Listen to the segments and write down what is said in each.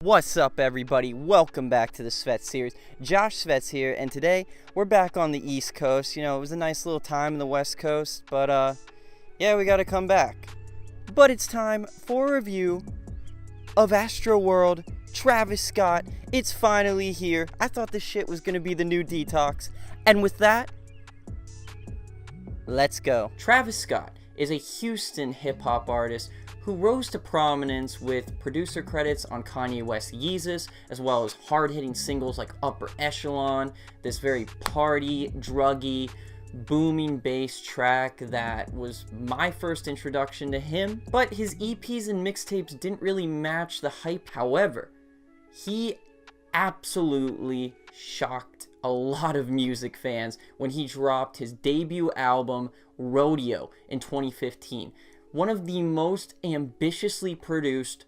What's up, everybody? Welcome back to the Svetz Series. Josh Svetz here, and today we're back on the East Coast. You know, it was a nice little time in the West Coast, but yeah, we gotta come back. But it's time for a review of Astroworld, Travis Scott. It's finally here. I thought this shit was gonna be the new Detox, and with that, let's go. Travis Scott is a Houston hip-hop artist who rose to prominence with producer credits on Kanye West's Yeezus, as well as hard-hitting singles like Upper Echelon, this very party, druggy, booming bass track that was my first introduction to him. But his EPs and mixtapes didn't really match the hype. However, he absolutely shocked a lot of music fans when he dropped his debut album, Rodeo, in 2015. One of the most ambitiously produced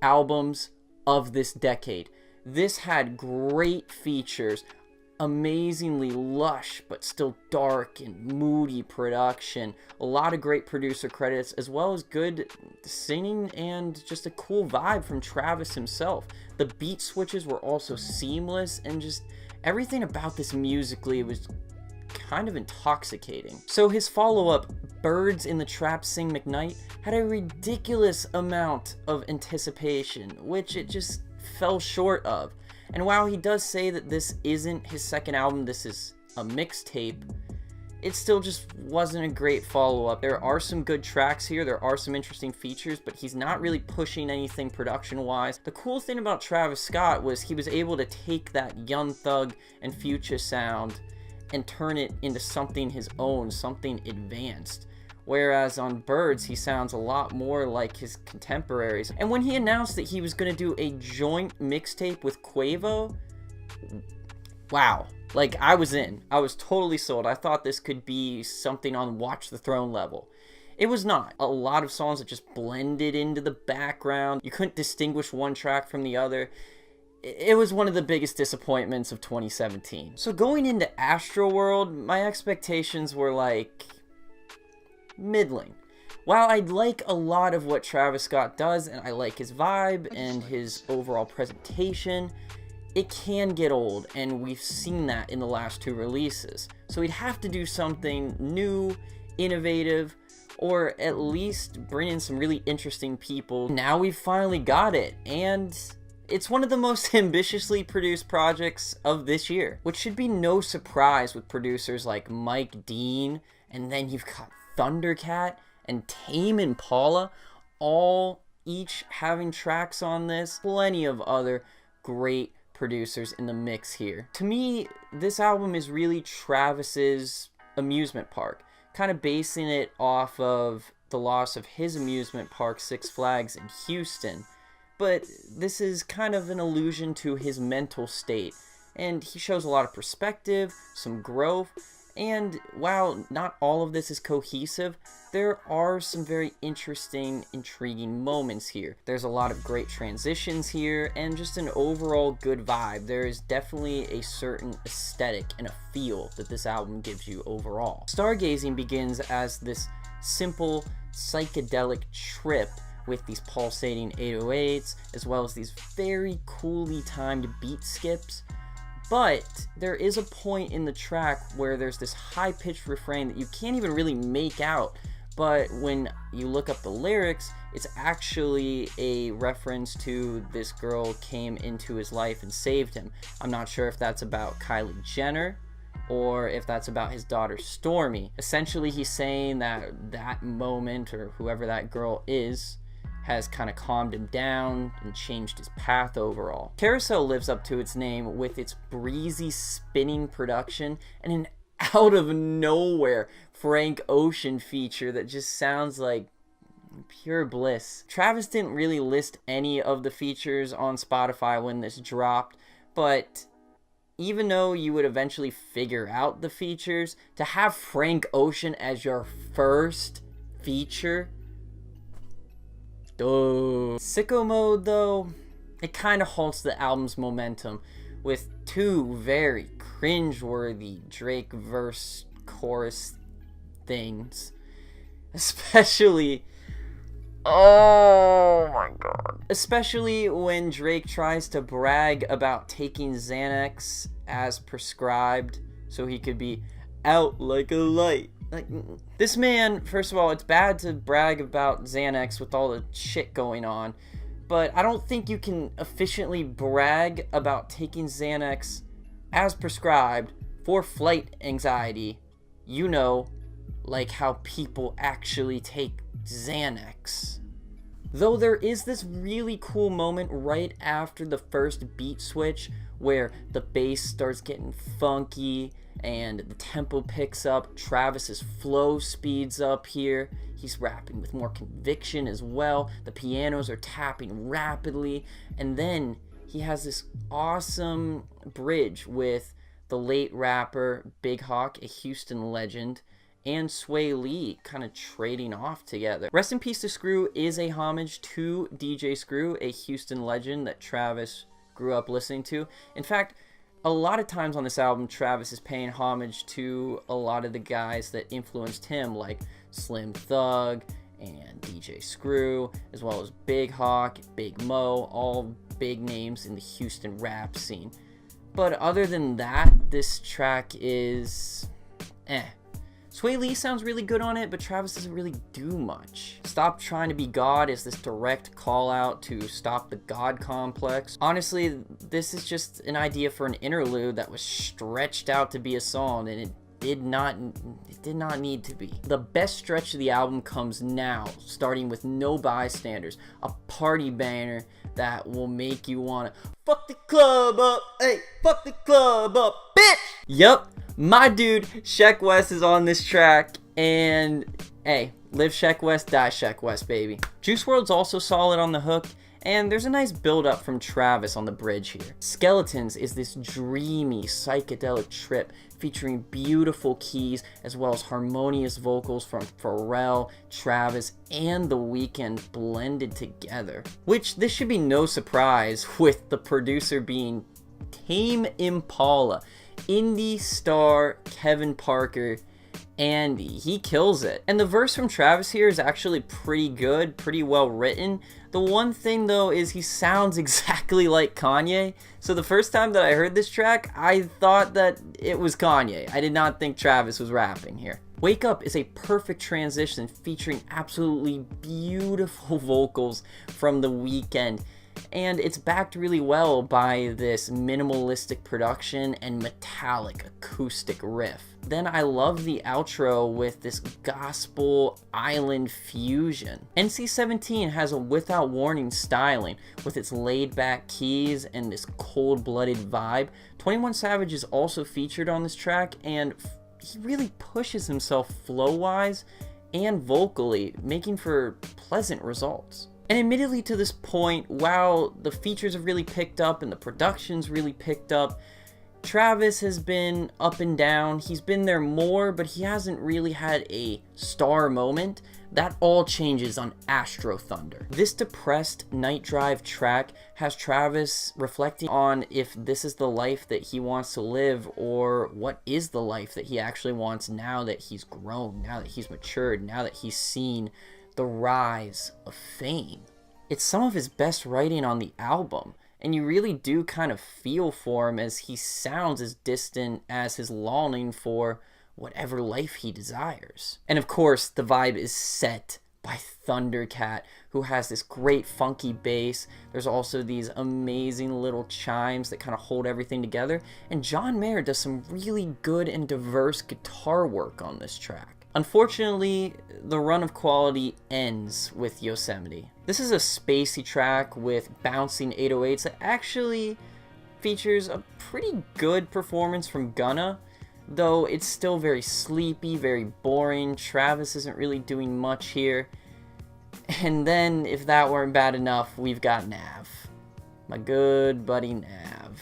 albums of this decade. This had great features, amazingly lush but still dark and moody production, a lot of great producer credits, as well as good singing and just a cool vibe from Travis himself. The beat switches were also seamless, and just everything about this musically was kind of intoxicating. So his follow-up, Birds in the Trap Sing McKnight, had a ridiculous amount of anticipation, which it just fell short of. And while he does say that this isn't his second album, this is a mixtape, it still just wasn't a great follow-up. There are some good tracks here, there are some interesting features, but he's not really pushing anything production-wise. The cool thing about Travis Scott was he was able to take that Young Thug and Future sound and turn it into something his own, something advanced. Whereas on Birds, he sounds a lot more like his contemporaries. And when he announced that he was going to do a joint mixtape with Quavo, wow. Like, I was in. I was totally sold. I thought this could be something on Watch the Throne level. It was not. A lot of songs that just blended into the background. You couldn't distinguish one track from the other. It was one of the biggest disappointments of 2017. So going into Astroworld, my expectations were like middling. While I like a lot of what Travis Scott does, and I like his vibe and his overall presentation, it can get old, and we've seen that in the last two releases. So he'd have to do something new, innovative, or at least bring in some really interesting people. Now we've finally got it, and it's one of the most ambitiously produced projects of this year, which should be no surprise with producers like Mike Dean, and then you've got Thundercat and Tame Impala, all each having tracks on this. Plenty of other great producers in the mix here. To me, this album is really Travis's amusement park, kind of basing it off of the loss of his amusement park, Six Flags in Houston. But this is kind of an allusion to his mental state, and he shows a lot of perspective, some growth, and while not all of this is cohesive, there are some very interesting, intriguing moments here. There's a lot of great transitions here, and just an overall good vibe. There is definitely a certain aesthetic and a feel that this album gives you overall. Stargazing begins as this simple, psychedelic trip with these pulsating 808s, as well as these very coolly timed beat skips. But there is a point in the track where there's this high-pitched refrain that you can't even really make out, but when you look up the lyrics, it's actually a reference to this girl came into his life and saved him. I'm not sure if that's about Kylie Jenner, or if that's about his daughter Stormy. Essentially, he's saying that that moment, or whoever that girl is, has kind of calmed him down and changed his path overall. Carousel lives up to its name with its breezy spinning production and an out of nowhere Frank Ocean feature that just sounds like pure bliss. Travis didn't really list any of the features on Spotify when this dropped, but even though you would eventually figure out the features, to have Frank Ocean as your first feature, Sicko Mode, though, it kind of halts the album's momentum with two very cringeworthy Drake verse chorus things. Especially Oh my god. Especially when Drake tries to brag about taking Xanax as prescribed so he could be out like a light. Like, this man, first of all, it's bad to brag about Xanax with all the shit going on, but I don't think you can efficiently brag about taking Xanax as prescribed for flight anxiety. You know, like how people actually take Xanax. Though there is this really cool moment right after the first beat switch where the bass starts getting funky and the tempo picks up. Travis's flow speeds up here. He's rapping with more conviction as well. The pianos are tapping rapidly, and then he has this awesome bridge with the late rapper Big Hawk, a Houston legend, and Sway Lee kind of trading off together. Rest in Peace to Screw is a homage to DJ Screw, a Houston legend that Travis grew up listening to. In fact, a lot of times on this album, Travis is paying homage to a lot of the guys that influenced him, like Slim Thug and DJ Screw, as well as Big Hawk, Big Mo, all big names in the Houston rap scene. But other than that, this track is Sway Lee sounds really good on it, but Travis doesn't really do much. Stop Trying to Be God is this direct call out to stop the God complex. Honestly, this is just an idea for an interlude that was stretched out to be a song, and it did not need to be. The best stretch of the album comes now, starting with No Bystanders, a party banger that will make you wanna fuck the club up, hey, fuck the club up, bitch! Yup. My dude, Sheck West, is on this track, and hey, live Sheck West, die Sheck West, baby. Juice WRLD's also solid on the hook, and there's a nice build-up from Travis on the bridge here. Skeletons is this dreamy, psychedelic trip featuring beautiful keys as well as harmonious vocals from Pharrell, Travis, and The Weeknd blended together. Which, this should be no surprise with the producer being Tame Impala. Indie star Kevin Parker, and he kills it. And the verse from Travis here is actually pretty good, pretty well written. The one thing though is he sounds exactly like Kanye. So the first time that I heard this track, I thought that it was Kanye. I did not think Travis was rapping here. Wake Up is a perfect transition featuring absolutely beautiful vocals from The Weeknd. And it's backed really well by this minimalistic production and metallic acoustic riff. Then I love the outro with this gospel island fusion. NC-17 has a Without Warning styling with its laid-back keys and this cold-blooded vibe. 21 Savage is also featured on this track, and he really pushes himself flow-wise and vocally, making for pleasant results. And admittedly to this point, while the features have really picked up and the production's really picked up, Travis has been up and down. He's been there more, but he hasn't really had a star moment. That all changes on AstroThunder. This depressed Night Drive track has Travis reflecting on if this is the life that he wants to live, or what is the life that he actually wants now that he's grown, now that he's matured, now that he's seen the rise of fame. It's some of his best writing on the album, and you really do kind of feel for him as he sounds as distant as his longing for whatever life he desires. And of course, the vibe is set by Thundercat, who has this great funky bass. There's also these amazing little chimes that kind of hold everything together, and John Mayer does some really good and diverse guitar work on this track. Unfortunately, the run of quality ends with Yosemite. This is a spacey track with bouncing 808s that actually features a pretty good performance from Gunna, though it's still very sleepy, very boring. Travis isn't really doing much here. And then, if that weren't bad enough, we've got Nav. My good buddy Nav.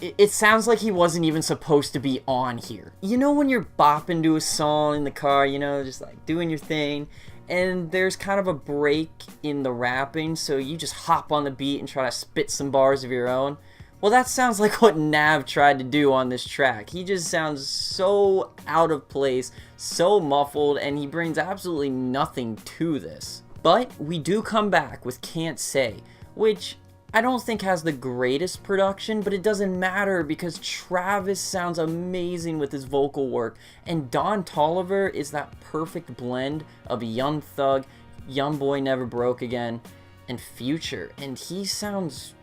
It sounds like he wasn't even supposed to be on here. You know when you're bopping to a song in the car, you know, just like doing your thing, and there's kind of a break in the rapping, so you just hop on the beat and try to spit some bars of your own? Well, that sounds like what Nav tried to do on this track. He just sounds so out of place, so muffled, and he brings absolutely nothing to this. But we do come back with Can't Say, which I don't think has the greatest production, but it doesn't matter because Travis sounds amazing with his vocal work, and Don Toliver is that perfect blend of Young Thug, Young Boy Never Broke Again, and Future, and he sounds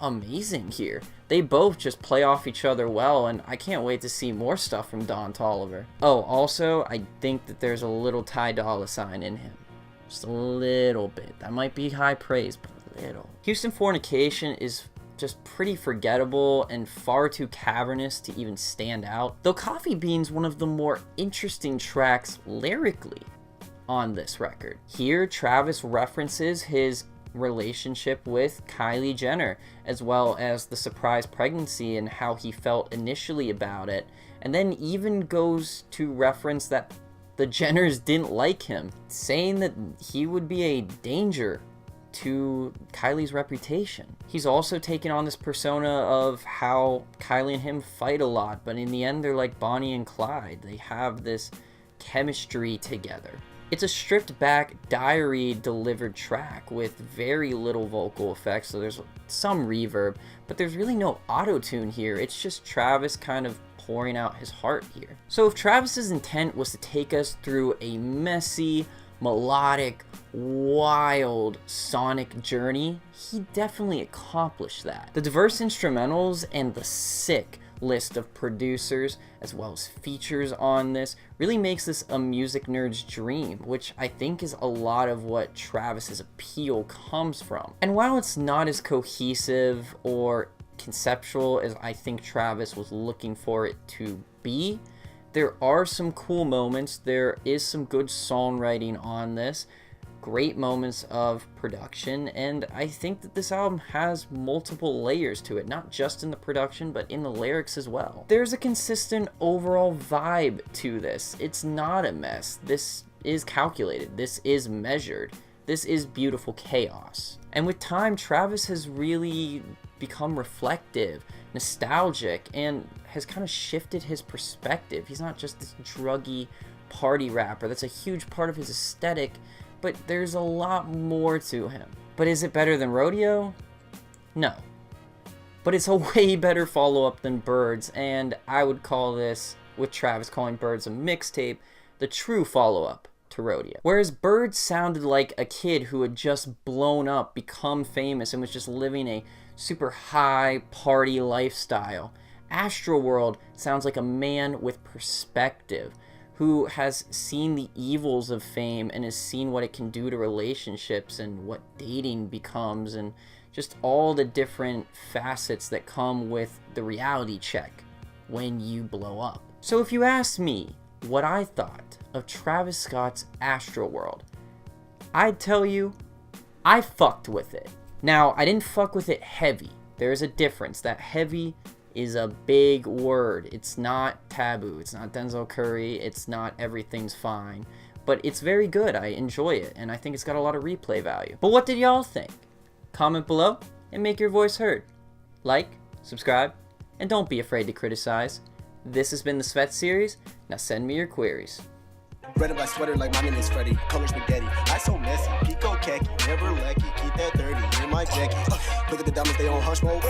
amazing here. They both just play off each other well, and I can't wait to see more stuff from Don Toliver. Oh, also, I think that there's a little Ty Dolla $ign in him. Just a little bit. That might be high praise, but a little. Houstonfornication is just pretty forgettable and far too cavernous to even stand out, though Coffee Bean's one of the more interesting tracks lyrically on this record. Here, Travis references his relationship with Kylie Jenner, as well as the surprise pregnancy and how he felt initially about it, and then even goes to reference that the Jenners didn't like him, saying that he would be a danger to Kylie's reputation. He's also taken on this persona of how Kylie and him fight a lot, but in the end they're like Bonnie and Clyde. They have this chemistry together. It's a stripped back, diary delivered track with very little vocal effects, so there's some reverb, but there's really no auto-tune here. It's just Travis kind of pouring out his heart here. So if Travis's intent was to take us through a messy, melodic, wild sonic journey, he definitely accomplished that. The diverse instrumentals and the sick list of producers as well as features on this really makes this a music nerd's dream, which I think is a lot of what Travis's appeal comes from. And while it's not as cohesive or conceptual as I think Travis was looking for it to be, there are some cool moments. There is some good songwriting on this, great moments of production, and I think that this album has multiple layers to it, not just in the production but in the lyrics as well. There's a consistent overall vibe to this. It's not a mess. This is calculated. This is measured. This is beautiful chaos. And with time, Travis has really become reflective, nostalgic, and has kind of shifted his perspective. He's not just this druggy party rapper. That's a huge part of his aesthetic, but there's a lot more to him. But is it better than Rodeo? No. But it's a way better follow-up than Birds, and I would call this, with Travis calling Birds a mixtape, the true follow-up to Rodeo. Whereas Birds sounded like a kid who had just blown up, become famous, and was just living a super high party lifestyle, Astroworld sounds like a man with perspective, who has seen the evils of fame and has seen what it can do to relationships and what dating becomes and just all the different facets that come with the reality check when you blow up. So if you ask me what I thought of Travis Scott's Astroworld, I'd tell you I fucked with it. Now, I didn't fuck with it heavy. There's a difference. That heavy is a big word. It's not Taboo. It's not Denzel Curry. It's not Everything's Fine. But it's very good. I enjoy it, and I think it's got a lot of replay value. But what did y'all think? Comment below and make your voice heard. Like, subscribe, and don't be afraid to criticize. This has been the Svetz Series. Now send me your queries. Red and black sweater like my name is Freddy. Color spaghetti. I so messy. Pico khaki. Never lucky. Keep that 30 in my jacket. Look at the diamonds, they on hush mode.